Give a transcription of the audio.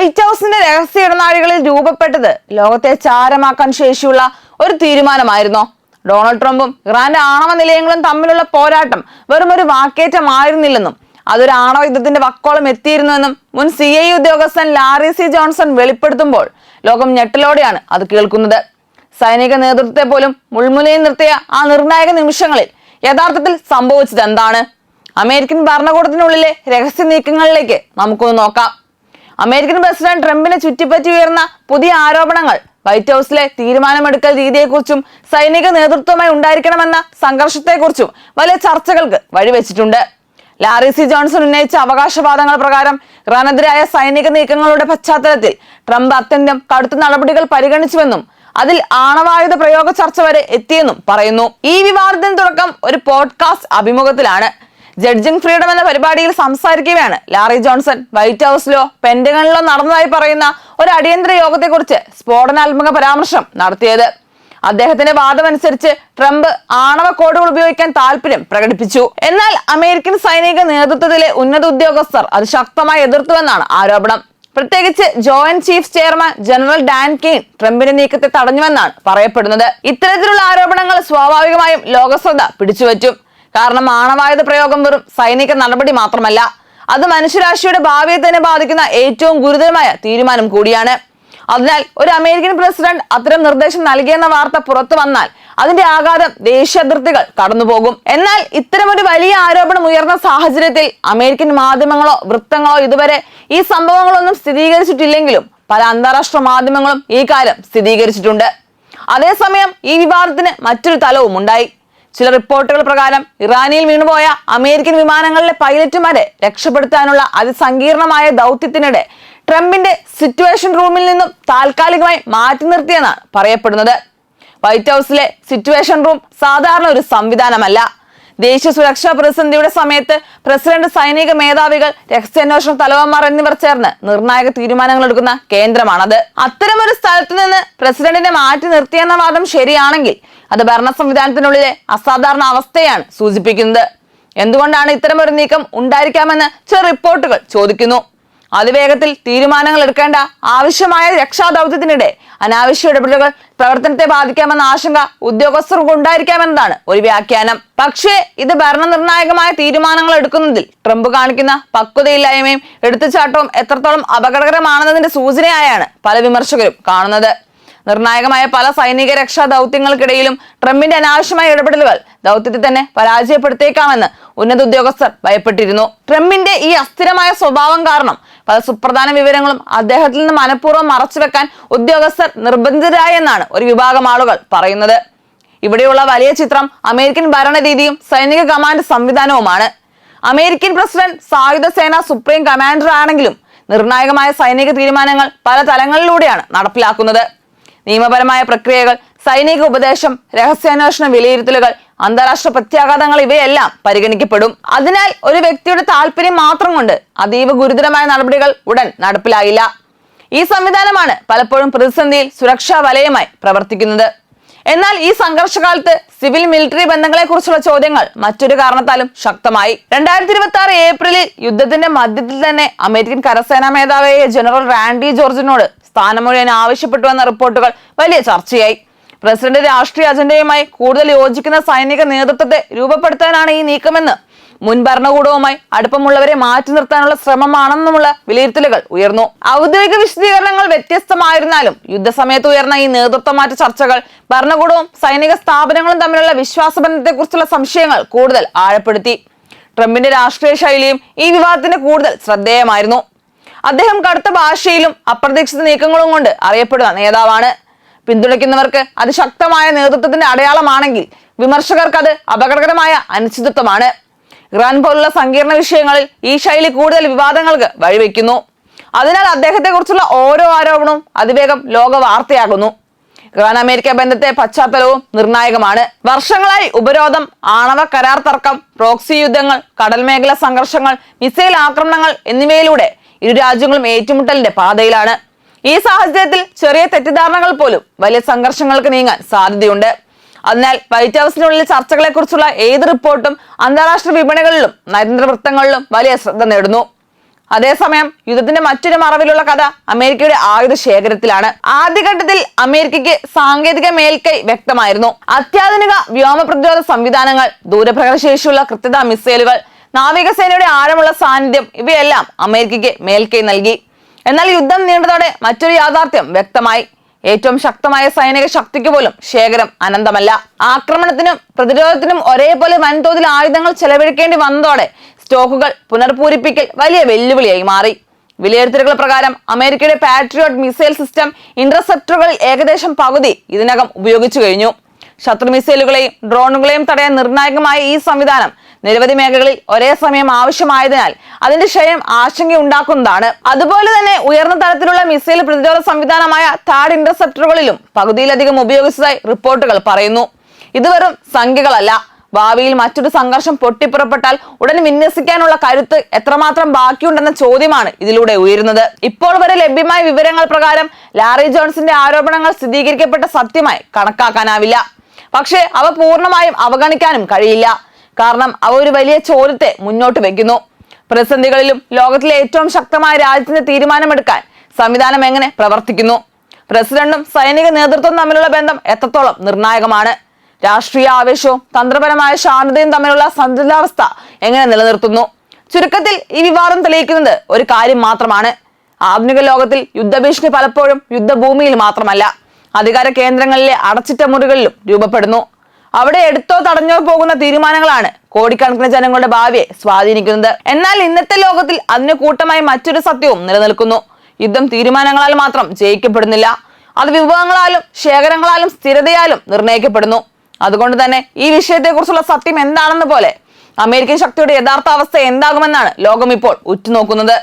White ഹൗസിന്റെ രഹസ്യ ഇടനാഴികളിൽ രൂപപ്പെട്ടത് ലോകത്തെ ചാരമാക്കാൻ ശേഷിയുള്ള ഒരു തീരുമാനമായിരുന്നോ? ഡൊണാൾഡ് ട്രംപും ഇറാന്റെ ആണവ നിലയങ്ങളും തമ്മിലുള്ള പോരാട്ടം വെറും ഒരു വാക്കേറ്റമായിരുന്നില്ലെന്നും അതൊരു ആണവ യുദ്ധത്തിന്റെ വക്കോളം എത്തിയിരുന്നുവെന്നും മുൻ CIA ഉദ്യോഗസ്ഥൻ ലാറി സി ജോൺസൺ വെളിപ്പെടുത്തുമ്പോൾ ലോകം ഞെട്ടലോടെയാണ് അത് കേൾക്കുന്നത്. സൈനിക നേതൃത്വത്തെ പോലും മുൾമുനയിൽ നിർത്തിയ ആ നിർണായക നിമിഷങ്ങളിൽ യഥാർത്ഥത്തിൽ സംഭവിച്ചത് എന്താണ്? അമേരിക്കൻ ഭരണകൂടത്തിനുള്ളിലെ രഹസ്യ നീക്കങ്ങളിലേക്ക് നമുക്കൊന്ന് നോക്കാം. അമേരിക്കൻ പ്രസിഡന്റ് ട്രംപിനെ ചുറ്റിപ്പറ്റി ഉയർന്ന പുതിയ ആരോപണങ്ങൾ വൈറ്റ് ഹൗസിലെ തീരുമാനമെടുക്കൽ രീതിയെക്കുറിച്ചും സൈനിക നേതൃത്വമായി ഉണ്ടായിരിക്കണമെന്ന സംഘർഷത്തെക്കുറിച്ചും വലിയ ചർച്ചകൾക്ക് വഴിവെച്ചിട്ടുണ്ട്. ലാറി സി ജോൺസൺ ഉന്നയിച്ച അവകാശവാദങ്ങൾ പ്രകാരം ഇറാനെതിരായ സൈനിക നീക്കങ്ങളുടെ പശ്ചാത്തലത്തിൽ ട്രംപ് അത്യന്തം കടുത്ത നടപടികൾ പരിഗണിച്ചുവെന്നും അതിൽ ആണവായുധ പ്രയോഗ ചർച്ച വരെ എത്തിയെന്നും പറയുന്നു. ഈ വിവാദത്തിന് തുടക്കം ഒരു പോഡ്കാസ്റ്റ് അഭിമുഖത്തിലാണ്. ജഡ്ജിംഗ് ഫ്രീഡം എന്ന പരിപാടിയിൽ സംസാരിക്കുകയാണ് ലാറി ജോൺസൺ വൈറ്റ് ഹൗസിലോ പെന്റഗണിലോ നടന്നതായി പറയുന്ന ഒരു അടിയന്തര യോഗത്തെക്കുറിച്ച് സ്ഫോടനാത്മക പരാമർശം നടത്തിയത്. അദ്ദേഹത്തിന്റെ വാദമനുസരിച്ച് ട്രംപ് ആണവ കോഡുകൾ ഉപയോഗിക്കാൻ താല്പര്യം പ്രകടിപ്പിച്ചു. എന്നാൽ അമേരിക്കൻ സൈനിക നേതൃത്വത്തിലെ ഉന്നത ഉദ്യോഗസ്ഥർ അത് ശക്തമായി എതിർത്തുവെന്നാണ് ആരോപണം. പ്രത്യേകിച്ച് joint chief chairman general Dan Kane ട്രംപിന്റെ നീക്കത്തെ തടഞ്ഞുവെന്നാണ് പറയപ്പെടുന്നത്. ഇത്തരത്തിലുള്ള ആരോപണങ്ങൾ സ്വാഭാവികമായും ലോകശ്രദ്ധ പിടിച്ചുപറ്റും. കാരണം ആണവായുധ പ്രയോഗം വെറും സൈനിക നടപടി മാത്രമല്ല, അത് മനുഷ്യരാശിയുടെ ഭാവിയെ തന്നെ ബാധിക്കുന്ന ഏറ്റവും ഗുരുതരമായ തീരുമാനം കൂടിയാണ്. അതിനാൽ ഒരു അമേരിക്കൻ പ്രസിഡന്റ് അത്തരം നിർദ്ദേശം നൽകിയെന്ന വാർത്ത പുറത്തു വന്നാൽ അതിന്റെ ആഘാതം ദേശീയ അതിർത്തികൾ കടന്നുപോകും. എന്നാൽ ഇത്തരമൊരു വലിയ ആരോപണം ഉയർന്ന സാഹചര്യത്തിൽ അമേരിക്കൻ മാധ്യമങ്ങളോ വൃത്തങ്ങളോ ഇതുവരെ ഈ സംഭവങ്ങളൊന്നും സ്ഥിരീകരിച്ചിട്ടില്ലെങ്കിലും പല അന്താരാഷ്ട്ര മാധ്യമങ്ങളും ഈ കാര്യം സ്ഥിരീകരിച്ചിട്ടുണ്ട്. അതേസമയം ഈ വിവാദത്തിന് മറ്റൊരു തലവും ഉണ്ടായി. ചില റിപ്പോർട്ടുകൾ പ്രകാരം ഇറാനിൽ വീണുപോയ അമേരിക്കൻ വിമാനങ്ങളിലെ പൈലറ്റുമാരെ രക്ഷപ്പെടുത്താനുള്ള അതിസങ്കീർണമായ ദൗത്യത്തിനിടെ ട്രംപിന്റെ സിറ്റുവേഷൻ റൂമിൽ നിന്നും താൽക്കാലികമായി മാറ്റി നിർത്തിയെന്നാണ് പറയപ്പെടുന്നത്. വൈറ്റ് ഹൗസിലെ സിറ്റുവേഷൻ റൂം സാധാരണ ഒരു സംവിധാനമല്ല. ദേശീയ സുരക്ഷാ പ്രതിസന്ധിയുടെ സമയത്ത് പ്രസിഡന്റ്, സൈനിക മേധാവികൾ, രഹസ്യാന്വേഷണ തലവന്മാർ എന്നിവർ ചേർന്ന് നിർണായക തീരുമാനങ്ങൾ എടുക്കുന്ന കേന്ദ്രമാണത്. അത്തരമൊരു സ്ഥലത്ത് നിന്ന് പ്രസിഡന്റിനെ മാറ്റി നിർത്തിയെന്ന വാദം ശരിയാണെങ്കിൽ അത് ഭരണ സംവിധാനത്തിനുള്ളിലെ അസാധാരണ അവസ്ഥയാണ് സൂചിപ്പിക്കുന്നത്. എന്തുകൊണ്ടാണ് ഇത്തരമൊരു നീക്കം ഉണ്ടായിരിക്കാമെന്ന് ചില റിപ്പോർട്ടുകൾ ചോദിക്കുന്നു. അതിവേഗത്തിൽ തീരുമാനങ്ങൾ എടുക്കേണ്ട ആവശ്യമായ രക്ഷാദൗത്യത്തിനിടെ അനാവശ്യ ഇടപെടലുകൾ പ്രവർത്തനത്തെ ബാധിക്കാമെന്ന ആശങ്ക ഉദ്യോഗസ്ഥർക്ക് ഉണ്ടായിരിക്കാമെന്നതാണ് ഒരു വ്യാഖ്യാനം. പക്ഷേ ഇത് ഭരണനിർണായകമായ തീരുമാനങ്ങൾ എടുക്കുന്നതിൽ ട്രംപ് കാണിക്കുന്ന പക്വതയില്ലായ്മയും എടുത്തുചാട്ടവും എത്രത്തോളം അപകടകരമാണെന്നതിന്റെ സൂചനയായാണ് പല വിമർശകരും കാണുന്നത്. നിർണായകമായ പല സൈനിക രക്ഷാ ദൗത്യങ്ങൾക്കിടയിലും ട്രംപിന്റെ അനാവശ്യമായ ഇടപെടലുകൾ ദൗത്യത്തെ തന്നെ പരാജയപ്പെടുത്തേക്കാമെന്ന് ഉന്നത ഉദ്യോഗസ്ഥർ ഭയപ്പെട്ടിരുന്നു. ട്രംപിന്റെ ഈ അസ്ഥിരമായ സ്വഭാവം കാരണം പല സുപ്രധാന വിവരങ്ങളും അദ്ദേഹത്തിൽ നിന്ന് മനഃപൂർവ്വം മറച്ചുവെക്കാൻ ഉദ്യോഗസ്ഥർ നിർബന്ധിതരായെന്നാണ് ഒരു വിഭാഗം ആളുകൾ പറയുന്നത്. ഇവിടെയുള്ള വലിയ ചിത്രം അമേരിക്കൻ ഭരണരീതിയും സൈനിക കമാൻഡ് സംവിധാനവുമാണ്. അമേരിക്കൻ പ്രസിഡന്റ് സായുധ സേന സുപ്രീം കമാൻഡർ ആണെങ്കിലും നിർണായകമായ സൈനിക തീരുമാനങ്ങൾ പല തലങ്ങളിലൂടെയാണ് നടപ്പിലാക്കുന്നത്. നിയമപരമായ പ്രക്രിയകൾ, സൈനിക ഉപദേശം, രഹസ്യാന്വേഷണ വിലയിരുത്തലുകൾ, അന്താരാഷ്ട്ര പ്രത്യാഘാതങ്ങൾ ഇവയെല്ലാം പരിഗണിക്കപ്പെടും. അതിനാൽ ഒരു വ്യക്തിയുടെ താല്പര്യം മാത്രം കൊണ്ട് അതീവ ഗുരുതരമായ നടപടികൾ ഉടൻ നടപ്പിലാകില്ല. ഈ സംവിധാനമാണ് പലപ്പോഴും പ്രതിസന്ധിയിൽ സുരക്ഷാ വലയമായി പ്രവർത്തിക്കുന്നത്. എന്നാൽ ഈ സംഘർഷകാലത്ത് സിവിൽ മിലിറ്ററി ബന്ധങ്ങളെ കുറിച്ചുള്ള ചോദ്യങ്ങൾ മറ്റൊരു കാരണത്താലും ശക്തമായി. 2026 ഏപ്രിലിൽ യുദ്ധത്തിന്റെ മധ്യത്തിൽ തന്നെ അമേരിക്കൻ കരസേനാ മേധാവിയായ ജനറൽ റാൻഡി ജോർജിനോട് സ്ഥാനമൊഴിയാൻ ആവശ്യപ്പെട്ടുവെന്ന റിപ്പോർട്ടുകൾ വലിയ ചർച്ചയായി. പ്രസിഡന്റ് രാഷ്ട്രീയ അജണ്ടയുമായി കൂടുതൽ യോജിക്കുന്ന സൈനിക നേതൃത്വത്തെ രൂപപ്പെടുത്താനാണ് ഈ നീക്കമെന്ന് മുൻ ഭരണകൂടവുമായി അടുപ്പമുള്ളവരെ മാറ്റി നിർത്താനുള്ള ശ്രമമാണെന്നുമുള്ള വിലയിരുത്തലുകൾ ഉയർന്നു. ഔദ്യോഗിക വിശദീകരണങ്ങൾ വ്യത്യസ്തമായിരുന്നാലും യുദ്ധസമയത്ത് ഉയർന്ന ഈ നേതൃത്വ മാറ്റ ചർച്ചകൾ ഭരണകൂടവും സൈനിക സ്ഥാപനങ്ങളും തമ്മിലുള്ള വിശ്വാസബന്ധത്തെക്കുറിച്ചുള്ള സംശയങ്ങൾ കൂടുതൽ ആഴപ്പെടുത്തി. ട്രംപിന്റെ രാഷ്ട്രീയ ശൈലിയും ഈ വിവാദത്തിന് കൂടുതൽ ശ്രദ്ധേയമായിരുന്നു. അദ്ദേഹം കടുത്ത ഭാഷയിലും അപ്രതീക്ഷിത നീക്കങ്ങളും കൊണ്ട് അറിയപ്പെടുന്ന നേതാവാണ്. പിന്തുണയ്ക്കുന്നവർക്ക് അത് ശക്തമായ നേതൃത്വത്തിന്റെ അടയാളമാണെങ്കിൽ വിമർശകർക്ക് അത് അപകടകരമായ അനിശ്ചിതത്വമാണ്. ഇറാൻ പോലുള്ള സങ്കീർണ വിഷയങ്ങളിൽ ഈ ശൈലി കൂടുതൽ വിവാദങ്ങൾക്ക് വഴിവെക്കുന്നു. അതിനാൽ അദ്ദേഹത്തെ കുറിച്ചുള്ള ഓരോ ആരോപണവും അതിവേഗം ലോക വാർത്തയാകുന്നു. ഇറാൻ അമേരിക്ക ബന്ധത്തെ പശ്ചാത്തലവും നിർണായകമാണ്. വർഷങ്ങളായി ഉപരോധം, ആണവ കരാർ തർക്കം, പ്രോക്സി യുദ്ധങ്ങൾ, കടൽ മേഖല സംഘർഷങ്ങൾ, മിസൈൽ ആക്രമണങ്ങൾ എന്നിവയിലൂടെ ഇരു രാജ്യങ്ങളും ഏറ്റുമുട്ടലിന്റെ പാതയിലാണ്. ഈ സാഹചര്യത്തിൽ ചെറിയ തെറ്റിദ്ധാരണകൾ പോലും വലിയ സംഘർഷങ്ങൾക്ക് നീങ്ങാൻ സാധ്യതയുണ്ട്. അതിനാൽ വൈറ്റ് ഹൗസിനുള്ളിൽ ചർച്ചകളെ കുറിച്ചുള്ള ഏത് റിപ്പോർട്ടും അന്താരാഷ്ട്ര വിപണികളിലും നയതന്ത്ര വൃത്തങ്ങളിലും വലിയ ശ്രദ്ധ നേടുന്നു. അതേസമയം യുദ്ധത്തിന്റെ മറ്റൊരു മറവിലുള്ള കഥ അമേരിക്കയുടെ ആയുധ ശേഖരത്തിലാണ്. ആദ്യഘട്ടത്തിൽ അമേരിക്കയ്ക്ക് സാങ്കേതിക മേൽക്കൈ വ്യക്തമായിരുന്നു. അത്യാധുനിക വ്യോമ പ്രതിരോധ സംവിധാനങ്ങൾ, ദൂരപ്രഹരശേഷിയുള്ള കൃത്യത മിസൈലുകൾ, നാവികസേനയുടെ ആഴമുള്ള സാന്നിധ്യം ഇവയെല്ലാം അമേരിക്കയ്ക്ക് മേൽക്കൈ നൽകി. എന്നാൽ യുദ്ധം നീണ്ടതോടെ മറ്റൊരു യാഥാർത്ഥ്യം വ്യക്തമായി. ഏറ്റവും ശക്തമായ സൈനിക ശക്തിക്ക് പോലും ശേഖരം അനന്തമല്ല. ആക്രമണത്തിനും പ്രതിരോധത്തിനും ഒരേപോലെ വൻതോതിൽ ആയുധങ്ങൾ ചെലവഴിക്കേണ്ടി വന്നതോടെ സ്റ്റോക്കുകൾ പുനർപൂരിപ്പിക്കൽ വലിയ വെല്ലുവിളിയായി മാറി. വിലയിരുത്തലുകൾ പ്രകാരം അമേരിക്കയുടെ പാട്രിയോട്ട് മിസൈൽ സിസ്റ്റം ഇന്റർസെപ്റ്ററുകളിൽ ഏകദേശം പകുതി ഇതിനകം ഉപയോഗിച്ചു കഴിഞ്ഞു. ശത്രു മിസൈലുകളെയും ഡ്രോണുകളെയും തടയാൻ നിർണായകമായ ഈ സംവിധാനം നിരവധി മേഖലകളിൽ ഒരേ സമയം ആവശ്യമായതിനാൽ അതിന്റെ ക്ഷയം ആശങ്കയുണ്ടാക്കുന്നതാണ്. അതുപോലെ തന്നെ ഉയർന്ന തലത്തിലുള്ള മിസൈൽ പ്രതിരോധ സംവിധാനമായ താഡ് ഇന്റർസെപ്റ്ററുകളിലും പകുതിയിലധികം ഉപയോഗിച്ചതായി റിപ്പോർട്ടുകൾ പറയുന്നു. ഇത് വെറും സംഖ്യകളല്ല. ഭാവിയിൽ മറ്റൊരു സംഘർഷം പൊട്ടിപ്പുറപ്പെട്ടാൽ ഉടൻ വിന്യസിക്കാനുള്ള കരുത്ത് എത്രമാത്രം ബാക്കിയുണ്ടെന്ന ചോദ്യമാണ് ഇതിലൂടെ ഉയരുന്നത്. ഇപ്പോൾ വരെ ലഭ്യമായ വിവരങ്ങൾ പ്രകാരം ലാറി ജോൺസിന്റെ ആരോപണങ്ങൾ സ്ഥിരീകരിക്കപ്പെട്ട സത്യമായി കണക്കാക്കാനാവില്ല. പക്ഷേ അവ പൂർണ്ണമായും അവഗണിക്കാനും കഴിയില്ല. കാരണം അവ ഒരു വലിയ ചോദ്യത്തെ മുന്നോട്ട് വെക്കുന്നു. പ്രതിസന്ധികളിലും ലോകത്തിലെ ഏറ്റവും ശക്തമായ രാജ്യത്തിന്റെ തീരുമാനമെടുക്കാൻ സംവിധാനം എങ്ങനെ പ്രവർത്തിക്കുന്നു? പ്രസിഡന്റും സൈനിക നേതൃത്വവും തമ്മിലുള്ള ബന്ധം എത്രത്തോളം നിർണായകമാണ്? രാഷ്ട്രീയ ആവേശവും തന്ത്രപരമായ ശാന്തതയും തമ്മിലുള്ള സന്തുലിതാവസ്ഥ എങ്ങനെ നിലനിർത്തുന്നു? ചുരുക്കത്തിൽ ഈ വിവാദം തെളിയിക്കുന്നത് ഒരു കാര്യം മാത്രമാണ്. ആധുനിക ലോകത്തിൽ യുദ്ധഭീഷണി പലപ്പോഴും യുദ്ധഭൂമിയിൽ മാത്രമല്ല, അധികാര കേന്ദ്രങ്ങളിലെ അടച്ചിട്ട മുറികളിലും രൂപപ്പെടുന്നു. അവിടെ എടുത്തോ തടഞ്ഞോ പോകുന്ന തീരുമാനങ്ങളാണ് കോടിക്കണക്കിന് ജനങ്ങളുടെ ഭാവിയെ സ്വാധീനിക്കുന്നത്. എന്നാൽ ഇന്നത്തെ ലോകത്തിൽ അതിന് കൂട്ടമായി മറ്റൊരു സത്യവും നിലനിൽക്കുന്നു. യുദ്ധം തീരുമാനങ്ങളാൽ മാത്രം ജയിക്കപ്പെടുന്നില്ല. അത് വിഭവങ്ങളാലും ശേഖരങ്ങളാലും സ്ഥിരതയാലും നിർണ്ണയിക്കപ്പെടുന്നു. അതുകൊണ്ട് തന്നെ ഈ വിഷയത്തെക്കുറിച്ചുള്ള സത്യം എന്താണെന്ന് പോലെ അമേരിക്കൻ ശക്തിയുടെ യഥാർത്ഥ അവസ്ഥ എന്താകുമെന്നാണ് ലോകം ഇപ്പോൾ ഉറ്റുനോക്കുന്നത്.